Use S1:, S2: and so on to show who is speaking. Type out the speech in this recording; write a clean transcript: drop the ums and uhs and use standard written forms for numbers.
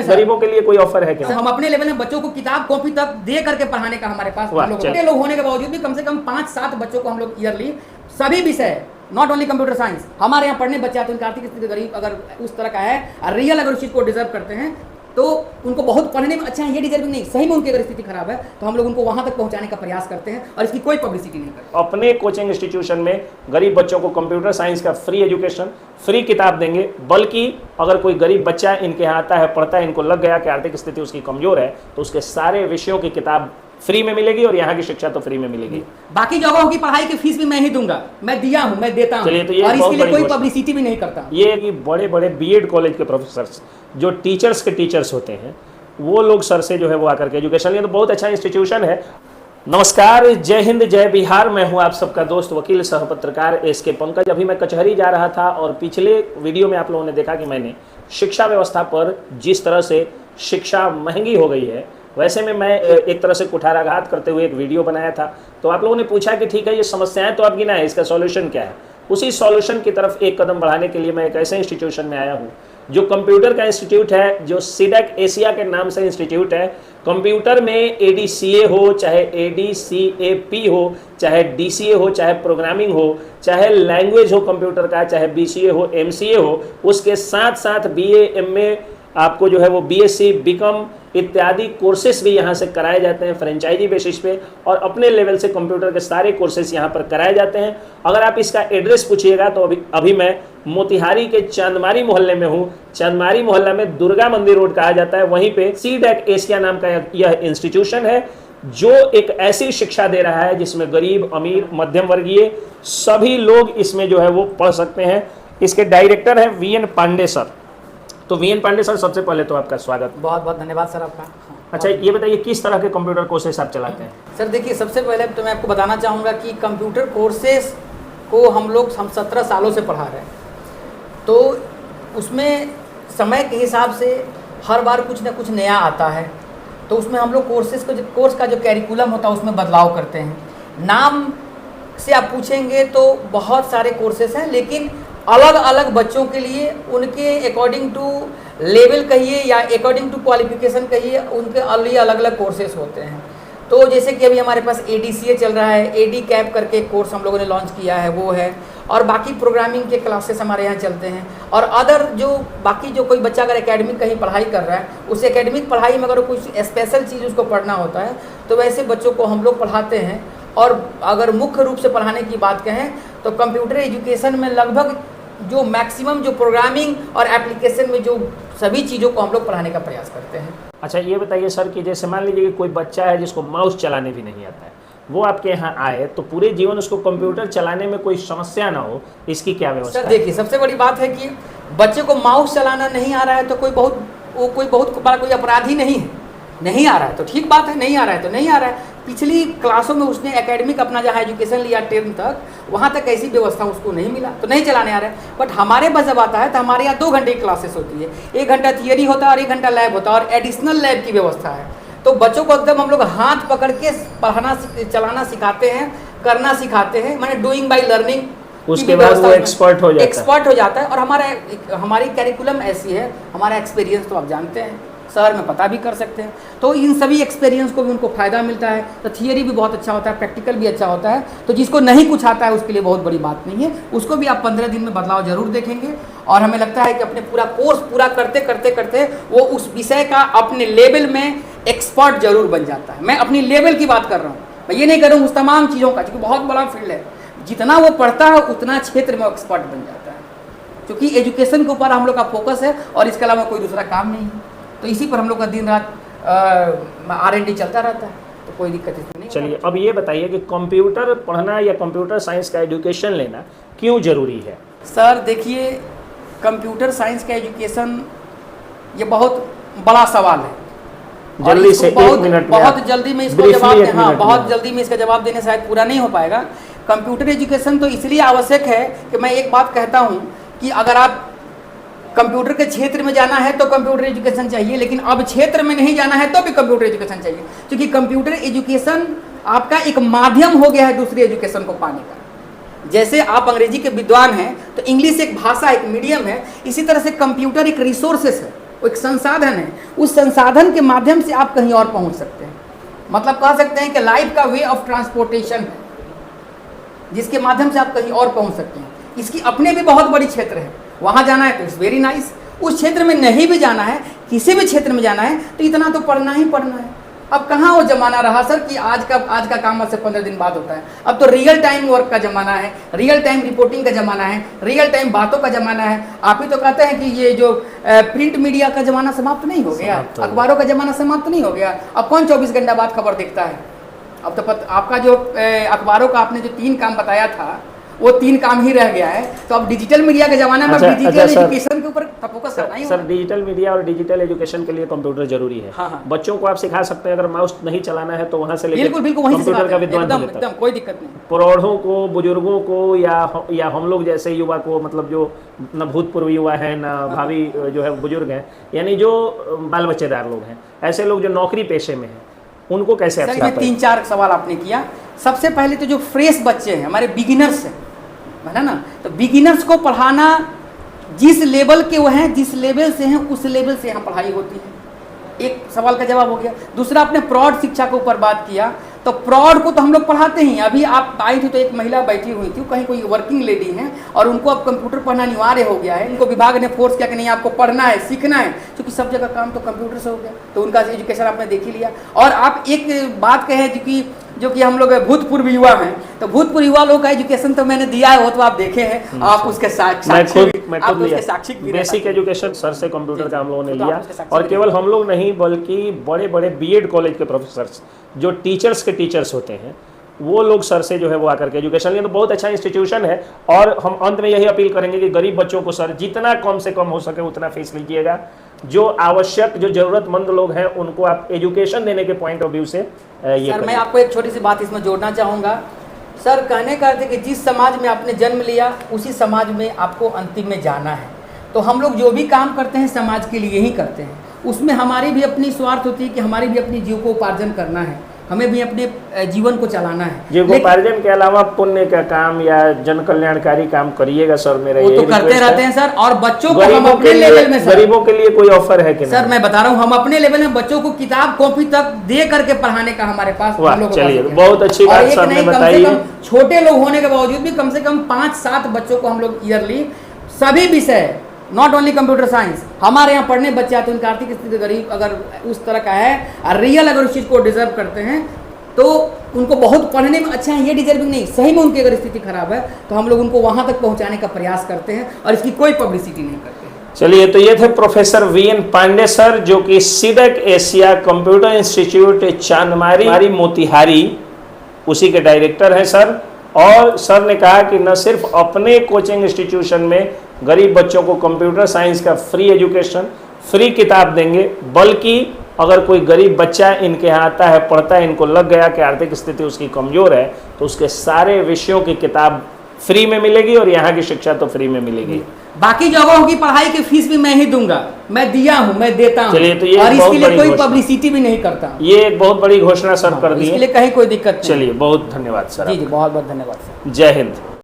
S1: गरीबों के लिए कोई ऑफर है क्या?
S2: हम अपने लेवल में बच्चों को किताब कॉपी तक दे करके पढ़ाने का हमारे पास लोग होने के बावजूद भी कम से कम 5-7 बच्चों को हम लोग ईयरली सभी विषय, नॉट ओनली कंप्यूटर साइंस, हमारे यहाँ पढ़ने बच्चे आते हैं, उनकी आर्थिक स्थिति गरीब अगर उस तरह का है, रियल अगर उस चीज़ को डिजर्व करते हैं तो उनको बहुत पढ़ने में अच्छा है, ये डिजर्विंग नहीं, सही में उनकी अगर स्थिति खराब है तो हम लोग उनको वहां तक पहुंचाने का प्रयास करते हैं और इसकी कोई पब्लिसिटी नहीं करते।
S1: अपने कोचिंग इंस्टीट्यूशन में गरीब बच्चों को कंप्यूटर साइंस का फ्री एजुकेशन, फ्री किताब देंगे, बल्कि अगर कोई गरीब बच्चा इनके यहाँ आता है, पढ़ता है, इनको लग गया कि आर्थिक स्थिति उसकी कमजोर है, तो उसके सारे विषयों की किताब फ्री में मिलेगी और यहाँ की शिक्षा तो फ्री में मिलेगी।
S2: बाकी जगहों की पढ़ाई की फीस भी मैं ही दूंगा, मैं दिया हूँ, मैं देता हूँ,
S1: तो
S2: और इसके लिए कोई पब्लिसिटी भी नहीं करता।
S1: ये कि बड़े बड़े बीएड कॉलेज के प्रोफेसर जो टीचर्स के टीचर्स होते हैं, वो लोग सर से जो है वो आकर के एजुकेशन लिए, तो बहुत अच्छा इंस्टीट्यूशन है। नमस्कार, जय हिंद, जय बिहार। मैं हूं आप सबका दोस्त वकील सह पत्रकार एसके पंकज। अभी मैं कचहरी जा रहा था और पिछले वीडियो में आप लोगों ने देखा कि मैंने शिक्षा व्यवस्था पर जिस तरह से शिक्षा महंगी हो गई है, वैसे में मैं एक तरह से कुठाराघात करते हुए एक वीडियो बनाया था। तो आप लोगों ने पूछा कि ठीक है, ये समस्याएं तो आप गिनाएं, इसका सॉल्यूशन क्या है। उसी सॉल्यूशन की तरफ एक कदम बढ़ाने के लिए मैं एक ऐसे इंस्टीट्यूशन में आया हूँ जो कंप्यूटर का इंस्टीट्यूट है, जो सीडेक एशिया के नाम से इंस्टीट्यूट है। कंप्यूटर में एडीसीए हो, चाहे एडीसीएपी हो, चाहे डीसीए हो, चाहे प्रोग्रामिंग हो, चाहे लैंग्वेज हो कंप्यूटर का, चाहे बीसीए हो, एमसीए हो, उसके साथ साथ बीए, एमए, आपको जो है वो बीएससी, बीकॉम इत्यादि कोर्सेस भी यहाँ से कराए जाते हैं फ्रेंचाइजी बेसिस पे, और अपने लेवल से कंप्यूटर के सारे कोर्सेस यहाँ पर कराए जाते हैं। अगर आप इसका एड्रेस पूछिएगा तो अभी मैं मोतिहारी के चांदमारी मोहल्ले में हूँ। चांदमारी मोहल्ला में दुर्गा मंदिर रोड कहा जाता है, वहीं पे सीडेक एशिया नाम का यह इंस्टीट्यूशन है जो एक ऐसी शिक्षा दे रहा है जिसमें गरीब, अमीर, मध्यम वर्गीय सभी लोग इसमें जो है वो पढ़ सकते हैं। इसके डायरेक्टर हैं वीएन पांडे सर। तो वीएन पांडे सर, सबसे पहले तो आपका स्वागत।
S2: बहुत बहुत धन्यवाद सर आपका।
S1: अच्छा, ये बताइए किस तरह के कंप्यूटर कोर्सेस आप चलाते हैं?
S2: सर देखिए, सबसे पहले तो मैं आपको बताना चाहूँगा कि कंप्यूटर कोर्सेस को हम 17 सालों से पढ़ा रहे हैं, तो उसमें समय के हिसाब से हर बार कुछ ना कुछ नया आता है, तो उसमें हम लोग कोर्स का जो कैरिकुलम होता है उसमें बदलाव करते हैं। नाम से आप पूछेंगे तो बहुत सारे कोर्सेस हैं, लेकिन अलग अलग बच्चों के लिए उनके अकॉर्डिंग टू लेवल कहिए या अकॉर्डिंग टू क्वालिफिकेशन कहिए, उनके लिए अलग अलग कोर्सेस होते हैं। तो जैसे कि अभी हमारे पास एडीसीए चल रहा है, एडी कैप करके कोर्स हम लोगों ने लॉन्च किया है, वो है, और बाकी प्रोग्रामिंग के क्लासेस हमारे यहाँ चलते हैं। और अदर जो बाकी जो कोई बच्चा अगर एकेडमिक कहीं पढ़ाई कर रहा है, उस एकेडमिक पढ़ाई में अगर कुछ स्पेशल चीज़ उसको पढ़ना होता है तो वैसे बच्चों को हम लोग पढ़ाते हैं। और अगर मुख्य रूप से पढ़ाने की बात कहें तो कंप्यूटर एजुकेशन में लगभग जो मैक्सिमम जो प्रोग्रामिंग और एप्लीकेशन में जो सभी चीज़ों को हम लोग पढ़ाने का प्रयास करते हैं।
S1: अच्छा, ये बताइए सर कि जैसे मान लीजिए कि कोई बच्चा है जिसको माउस चलाने भी नहीं आता है, वो आपके यहाँ आए तो पूरे जीवन उसको कंप्यूटर चलाने में कोई समस्या ना हो, इसकी क्या व्यवस्था है?
S2: सर देखिए, सबसे बड़ी बात है कि बच्चे को माउस चलाना नहीं आ रहा है तो कोई बहुत बड़ा कोई अपराध ही नहीं है। नहीं आ रहा है तो ठीक बात है, नहीं आ रहा है तो नहीं आ रहा है। पिछली क्लासों में उसने एकेडमिक अपना जहाँ एजुकेशन लिया 10th तक, वहाँ तक ऐसी व्यवस्था उसको नहीं मिला तो नहीं चलाने आ रहा है। बट हमारे पास जब आता है तो हमारे यहाँ 2 घंटे की क्लासेस होती है, 1 घंटा थियरी होता है और 1 घंटा लैब होता है, और एडिशनल लैब की व्यवस्था है। तो बच्चों को एकदम हम लोग हाथ पकड़ के पढ़ाना चलाना सिखाते हैं, करना सिखाते हैं, माने डूइंग बाई लर्निंग।
S1: उसके बाद वो एक्सपर्ट हो जाता है।
S2: और हमारी कैरिकुलम ऐसी है, हमारा एक्सपीरियंस तो आप जानते हैं, शहर में पता भी कर सकते हैं, तो इन सभी एक्सपीरियंस को भी उनको फ़ायदा मिलता है। तो थियरी भी बहुत अच्छा होता है, प्रैक्टिकल भी अच्छा होता है। तो जिसको नहीं कुछ आता है उसके लिए बहुत बड़ी बात नहीं है, उसको भी आप 15 दिन में बदलाव जरूर देखेंगे। और हमें लगता है कि अपने पूरा कोर्स पूरा करते करते करते वो उस विषय का अपने लेवल में एक्सपर्ट जरूर बन जाता है। मैं अपनी लेवल की बात कर रहा हूँ, मैं ये नहीं कर रहा हूँ उस तमाम चीज़ों का, क्योंकि बहुत बड़ा फील्ड है। जितना वो पढ़ता है उतना क्षेत्र में एक्सपर्ट बन जाता है, क्योंकि एजुकेशन के ऊपर हम लोग का फोकस है और इसके अलावा कोई दूसरा काम नहीं है। तो इसी पर हम लोग का दिन रात R&D चलता रहता है, तो कोई दिक्कत इसमें नहीं।
S1: चलिए, अब ये बताइए कि कंप्यूटर पढ़ना या कंप्यूटर साइंस का एजुकेशन लेना क्यों जरूरी है?
S2: सर देखिए, कंप्यूटर साइंस का एजुकेशन ये बहुत बड़ा सवाल है।
S1: जल्दी से
S2: बहुत जल्दी में इसको जवाब बहुत जल्दी में इसका जवाब देने शायद पूरा नहीं हो पाएगा। कंप्यूटर एजुकेशन तो इसलिए आवश्यक है कि मैं एक बात कहता हूँ कि अगर आप कंप्यूटर के क्षेत्र में जाना है तो कंप्यूटर एजुकेशन चाहिए, लेकिन अब क्षेत्र में नहीं जाना है तो भी कंप्यूटर एजुकेशन चाहिए, क्योंकि कंप्यूटर एजुकेशन आपका एक माध्यम हो गया है दूसरी एजुकेशन को पाने का। जैसे आप अंग्रेजी के विद्वान हैं तो इंग्लिश एक भाषा, एक मीडियम है, इसी तरह से कंप्यूटर एक रिसोर्सेस है। वो एक संसाधन है, उस संसाधन के माध्यम से आप कहीं और पहुंच सकते हैं। मतलब कह सकते हैं कि लाइफ का वे ऑफ ट्रांसपोर्टेशन है, जिसके माध्यम से आप कहीं और पहुंच सकते हैं। इसकी अपने भी बहुत बड़ी क्षेत्र है, वहाँ जाना है तो इट्स वेरी नाइस, उस क्षेत्र में नहीं भी जाना है, किसी भी क्षेत्र में जाना है तो इतना तो पढ़ना ही पढ़ना है। अब कहाँ वो ज़माना रहा सर कि आज का काम आज से 15 दिन बाद होता है। अब तो रियल टाइम वर्क का ज़माना है, रियल टाइम रिपोर्टिंग का ज़माना है, रियल टाइम बातों का ज़माना है। आप ही तो कहते हैं कि ये जो प्रिंट मीडिया का ज़माना समाप्त नहीं हो गया, अखबारों का ज़माना समाप्त नहीं हो गया। अब कौन 24 घंटा बाद खबर देखता है? अब तो आपका जो अखबारों का आपने जो 3 काम बताया था वो 3 काम ही रह गया है। तो अब डिजिटल मीडिया के ज़माना में डिजिटल एजुकेशन के ऊपर फोकस करना ही
S1: सर, डिजिटल मीडिया और डिजिटल एजुकेशन के लिए कंप्यूटर जरूरी है।
S2: हाँ।
S1: बच्चों को आप सिखा सकते हैं, अगर माउस नहीं चलाना है तो वहाँ से लेकर
S2: बिल्कुल वहीं से
S1: कंप्यूटर का विद्वान
S2: एकदम कोई दिक्कत नहीं।
S1: प्रौढ़ों को, बुजुर्गों को या हम लोग जैसे युवा को, मतलब जो न भूतपूर्व युवा है न भावी जो है बुजुर्ग हैं, यानी जो बाल बच्चेदार लोग हैं, ऐसे लोग जो नौकरी पेशे में हैं, उनको कैसे आप सिखा पाएं?
S2: 3-4 सवाल आपने किया। सबसे पहले तो जो फ्रेश बच्चे हैं, हमारे बिगिनर्स हैं, है ना, तो बिगिनर्स को पढ़ाना जिस लेवल के वो हैं, जिस लेवल से हैं उस लेवल से यहाँ पढ़ाई होती है। एक सवाल का जवाब हो गया। दूसरा, आपने प्रौढ़ शिक्षा के ऊपर बात किया, तो प्रौढ़ को तो हम लोग पढ़ाते हैं। अभी आप आई थी तो एक महिला बैठी हुई थी, कहीं कोई वर्किंग लेडी है और उनको अब कंप्यूटर पढ़ना अनिवार्य हो गया है। इनको विभाग ने फोर्स किया कि नहीं आपको पढ़ना है, सीखना है, क्योंकि सब जगह काम तो कंप्यूटर से हो गया, तो उनका एजुकेशन आपने देख ही लिया। और आप एक बात कहें जो कि हम लोग भूतपूर्व युवा हैं, तो भूतपूर्व युवा लोग का एजुकेशन तो मैंने दिया है, वो तो आप देखे हैं, आप उसके साक्षी
S1: बेसिक एजुकेशन सर से कंप्यूटर का हम लोगों ने लिया। और केवल हम लोग नहीं बल्कि बड़े बड़े बीएड कॉलेज के प्रोफेसर जो टीचर्स के टीचर्स होते हैं, वो लोग सर से जो है वो आकर के एजुकेशन लिए। तो बहुत अच्छा इंस्टीट्यूशन है। और हम अंत में यही अपील करेंगे कि गरीब बच्चों को सर जितना कम से कम हो सके उतना फीस लीजिएगा। जो आवश्यक, जो जरूरतमंद लोग हैं उनको आप एजुकेशन देने के पॉइंट ऑफ व्यू से ये
S2: सर, मैं आपको एक छोटी सी बात इसमें जोड़ना चाहूँगा। सर, कहने का अर्थ है कि जिस समाज में आपने जन्म लिया उसी समाज में आपको अंतिम में जाना है। तो हम लोग जो भी काम करते हैं समाज के लिए ही करते हैं। उसमें हमारी भी अपनी स्वार्थ होती है कि हमारी भी अपनी जीविकोपार्जन करना है, हमें भी अपने जीवन को चलाना है।
S1: जीविकोपार्जन के अलावा पुण्य का काम या जन कल्याणकारी काम करिएगा सर। मेरा
S2: वो तो करते रहते हैं सर। और बच्चों को हम अपने लेवल में,
S1: गरीबों के लिए कोई ऑफर है कि नहीं?
S2: सर मैं बता रहा हूँ, हम अपने लेवल में बच्चों को किताब कॉपी तक दे करके पढ़ाने का हमारे पास।
S1: चलिए, बहुत अच्छी बात सर ने बताई है।
S2: छोटे लोग होने के बावजूद भी कम से कम 5-7 बच्चों को हम लोग ईयरली सभी विषय, नॉट ओनली कंप्यूटर साइंस, हमारे यहाँ पढ़ने बच्चे आते हैं। उनकी आर्थिक स्थिति गरीब अगर उस तरह का है और रियल अगर उस चीज़ को डिजर्व करते हैं तो उनको बहुत पढ़ने में अच्छा है, ये डिजर्विंग नहीं, सही में उनकी अगर स्थिति खराब है तो हम लोग उनको वहाँ तक पहुँचाने का प्रयास करते हैं और इसकी कोई पब्लिसिटी नहीं करते हैं।
S1: चलिए, तो ये थे प्रोफेसर वीएन पांडे सर, जो कि सीडेक एशिया कंप्यूटर इंस्टीट्यूट चांदमारी मोतिहारी उसी के डायरेक्टर हैं सर। और सर ने कहा कि न सिर्फ अपने कोचिंग इंस्टीट्यूशन में गरीब बच्चों को कंप्यूटर साइंस का फ्री एजुकेशन, फ्री किताब देंगे, बल्कि अगर कोई गरीब बच्चा इनके यहाँ आता है, पढ़ता है, इनको लग गया कि आर्थिक स्थिति उसकी कमज़ोर है, तो उसके सारे विषयों की किताब फ्री में मिलेगी और यहाँ की शिक्षा तो फ्री में मिलेगी।
S2: बाकी जगहों की पढ़ाई की फीस भी मैं ही दूंगा, मैं दिया हूँ, मैं देता हूँ।
S1: चलिए, तो ये
S2: और इसके लिए कोई पब्लिसिटी भी नहीं करता।
S1: ये एक बहुत बड़ी घोषणा सर कर दी है,
S2: इसके लिए कहीं कोई दिक्कत नहीं।
S1: चलिए, बहुत धन्यवाद सर।
S2: जी, बहुत बहुत धन्यवाद सर।
S1: जय हिंद।